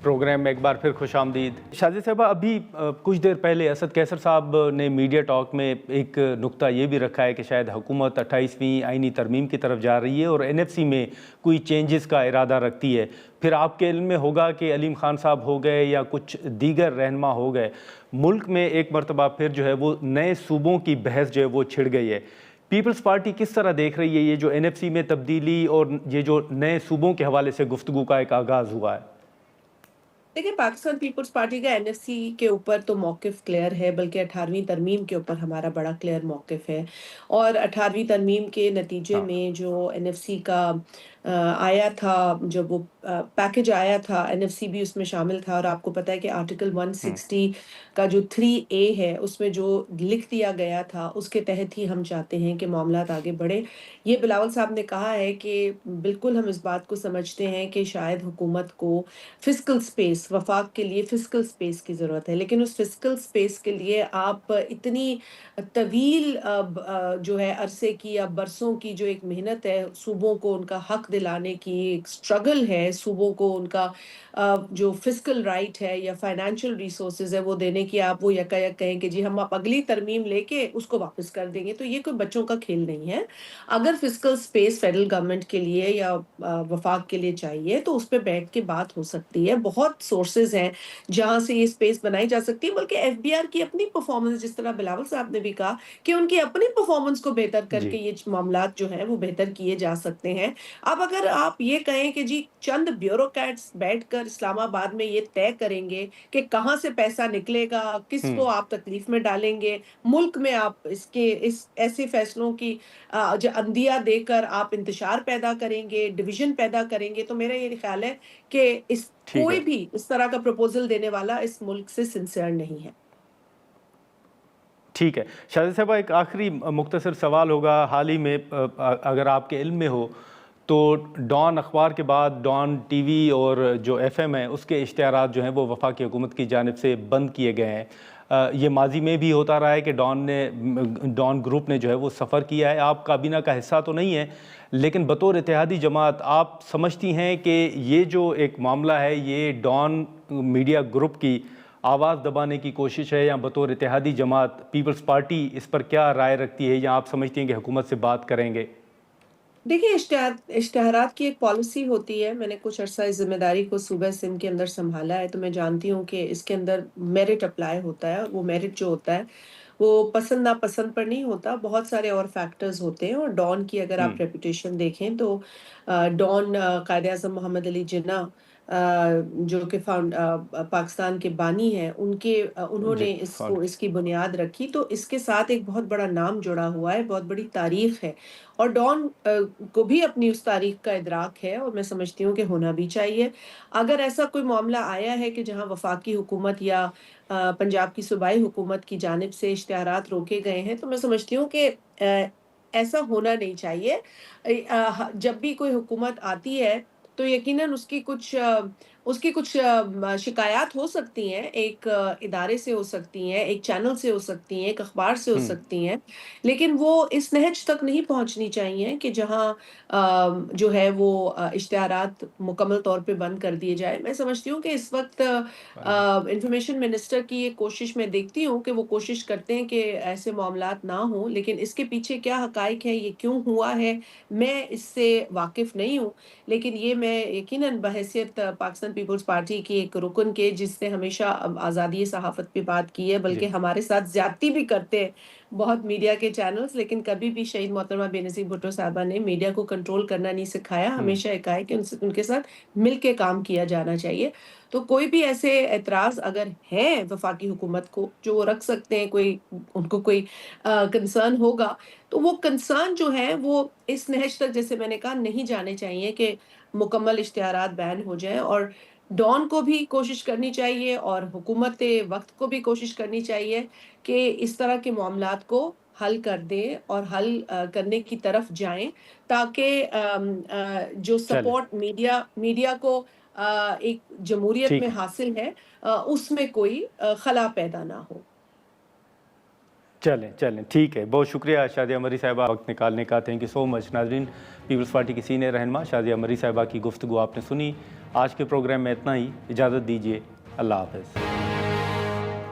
Programme میں ایک بار پھر خوش آمدید۔ شازیہ صاحبہ، ابھی کچھ دیر پہلے اسد کیسر صاحب نے میڈیا ٹاک میں ایک نقطہ یہ بھی رکھا ہے کہ شاید حکومت 28ویں آئینی ترمیم کی طرف جا رہی ہے اور NFC میں کوئی چینجز کا ارادہ رکھتی ہے۔ پھر آپ کے علم میں ہوگا کہ علیم خان صاحب ہو گئے یا کچھ دیگر رہنما ہو گئے، ملک میں ایک مرتبہ پھر جو ہے وہ نئے صوبوں کی بحث جو ہے وہ چھڑ گئی ہے۔ پیپلز پارٹی کس طرح دیکھ رہی ہے یہ جو NFC میں تبدیلی اور یہ جو نئے صوبوں کے حوالے سے گفتگو کا ایک آغاز ہوا ہے؟ دیکھیں، پاکستان پیپلز پارٹی کا NFC کے اوپر تو موقف کلیئر ہے، بلکہ 18ویں ترمیم کے اوپر ہمارا بڑا کلیئر موقف ہے۔ اور 18ویں ترمیم کے نتیجے ہاں۔ میں جو NFC کا آیا تھا، جب وہ پیکج آیا تھا، NFC بھی اس میں شامل تھا، اور آپ کو پتہ ہے کہ آرٹیکل 160 کا جو 3A ہے، اس میں جو لکھ دیا گیا تھا، اس کے تحت ہی ہم چاہتے ہیں کہ معاملات آگے بڑھے۔ یہ بلاول صاحب نے کہا ہے کہ بالکل ہم اس بات کو سمجھتے ہیں کہ شاید حکومت کو فسکل سپیس، وفاق کے لیے فسکل سپیس کی ضرورت ہے، لیکن اس فسکل سپیس کے لیے آپ اتنی طویل جو ہے عرصے کی یا برسوں کی جو ایک محنت ہے، صوبوں کو ان کا حق دلانے کی ایک سٹرگل ہے، صوبوں کو ان کا جو فسکل رائٹ ہے یا فائنینشیل ریسورسز ہے وہ دینے کی، آپ وہ یکا یک کہیں کہ جی ہم آپ اگلی ترمیم لے کے اس کو واپس کر دیں گے، تو یہ کوئی بچوں کا کھیل نہیں ہے۔ اگر فسکل سپیس فیڈرل گورنمنٹ کے لیے یا وفاق کے لیے چاہیے تو اس پہ بیٹھ کے بات ہو سکتی ہے۔ بہت سورسز ہیں جہاں سے یہ سپیس بنائی جا سکتی ہے، بلکہ FBR کی اپنی پرفارمنس، جس طرح بلاول صاحب نے بھی کہا کہ ان کی اپنی پرفارمنس کو بہتر کر جی۔ کے یہ معاملات جو ہیں وہ بہتر کیے جا سکتے ہیں۔ اب اگر آپ یہ کہیں کہ جی چند بیوروکریٹس بیٹھ کر اسلام آباد میں یہ طے کریں گے کہ کہاں سے پیسہ نکلے گا، کس کو آپ تکلیف میں ڈالیں گے، ملک میں آپ اس ایسے فیصلوں کی جو اندیا دے کر آپ انتشار پیدا کریں گے، ڈویژن پیدا کریں گے، تو میرا یہ خیال ہے کہ ٹھیک ہے۔ کوئی بھی اس طرح کا پروپوزل دینے والا اس ملک سے سنسیئر نہیں ہے۔ ٹھیک ہے شازیہ صاحبہ، ایک آخری مختصر سوال ہوگا، حال ہی میں اگر آپ کے علم میں ہو تو ڈان اخبار کے بعد ڈان ٹی وی اور جو FM ہے اس کے اشتہارات جو ہیں وہ وفاقی حکومت کی جانب سے بند کیے گئے ہیں۔ یہ ماضی میں بھی ہوتا رہا ہے کہ ڈان گروپ نے جو ہے وہ سفر کیا ہے، آپ کابینہ کا حصہ تو نہیں ہے، لیکن بطور اتحادی جماعت آپ سمجھتی ہیں کہ یہ جو ایک معاملہ ہے یہ ڈان میڈیا گروپ کی آواز دبانے کی کوشش ہے، یا بطور اتحادی جماعت پیپلز پارٹی اس پر کیا رائے رکھتی ہے، یا آپ سمجھتی ہیں کہ حکومت سے بات کریں گے؟ دیکھیے، اشتہارات کی ایک پالیسی ہوتی ہے۔ میں نے کچھ عرصہ اس ذمہ داری کو صوبہ سندھ کے اندر سنبھالا ہے، تو میں جانتی ہوں کہ اس کے اندر میرٹ اپلائی ہوتا ہے، اور وہ میرٹ جو ہوتا ہے وہ پسند ناپسند پر نہیں ہوتا، بہت سارے اور فیکٹرز ہوتے ہیں۔ اور ڈان کی اگر آپ ریپوٹیشن دیکھیں تو ڈان قائد اعظم محمد علی جناح جو کہ پاکستان کے بانی ہیں، انہوں جی، نے اس کی بنیاد رکھی، تو اس کے ساتھ ایک بہت بڑا نام جڑا ہوا ہے، بہت بڑی تاریخ ہے، اور ڈان کو بھی اپنی اس تاریخ کا ادراک ہے، اور میں سمجھتی ہوں کہ ہونا بھی چاہیے۔ اگر ایسا کوئی معاملہ آیا ہے کہ جہاں وفاقی حکومت یا پنجاب کی صوبائی حکومت کی جانب سے اشتہارات روکے گئے ہیں، تو میں سمجھتی ہوں کہ ایسا ہونا نہیں چاہیے۔ جب بھی کوئی حکومت آتی ہے تو یقیناً اس کی کچھ شکایات ہو سکتی ہیں، ایک ادارے سے ہو سکتی ہیں، ایک چینل سے ہو سکتی ہیں، ایک اخبار سے ہو سکتی ہیں، لیکن وہ اس نہج تک نہیں پہنچنی چاہیے کہ جہاں جو ہے وہ اشتہارات مکمل طور پہ بند کر دیے جائے۔ میں سمجھتی ہوں کہ اس وقت انفارمیشن منسٹر کی یہ کوشش میں دیکھتی ہوں کہ وہ کوشش کرتے ہیں کہ ایسے معاملات نہ ہوں، لیکن اس کے پیچھے کیا حقائق ہے، یہ کیوں ہوا ہے، میں اس سے واقف نہیں ہوں، لیکن یہ میں یقیناً بحیثیت پاکستان پیپلز پارٹی کی ایک رکن کے، جس نے ہمیشہ آزادی صحافت پہ بات کی ہے، جی۔ بلکہ ہمارے ساتھ زیادتی بھی کرتے ہیں بہت میڈیا کے چینلز، لیکن کبھی بھی شہید محترمہ بے نظیر بھٹو صاحبہ نے میڈیا کو کنٹرول کرنا نہیں سکھایا، ہمیشہ یہ کہا ہے کہ ان کے ساتھ مل کے کام کیا جانا چاہیے۔ تو کوئی بھی ایسے اعتراض اگر ہیں وفاقی حکومت کو جو وہ رکھ سکتے ہیں، ان کو کوئی کنسرن ہوگا، تو وہ کنسرن جو ہے وہ اس نہج تک، جیسے میں نے کہا، نہیں جانے چاہیے کہ مکمل اشتہارات بین ہو جائیں، اور ڈان کو بھی کوشش کرنی چاہیے اور حکومت وقت کو بھی کوشش کرنی چاہیے کہ اس طرح کے معاملات کو حل کر دیں اور حل کرنے کی طرف جائیں، تاکہ جو چلیں سپورٹ میڈیا کو ایک جمہوریت میں ٹھیک ہے۔ حاصل ہے، اس میں کوئی خلا پیدا نہ ہو۔ چلیں ٹھیک ہے، بہت شکریہ شازیہ مری صاحبہ وقت نکالنے کا، تھینک یو سو مچ۔ ناظرین، پیپلز پارٹی کی سینئر رہنما شازیہ مری صاحبہ کی گفتگو آپ نے سنی۔ آج کے پروگرام میں اتنا ہی، اجازت دیجیے، اللہ حافظ۔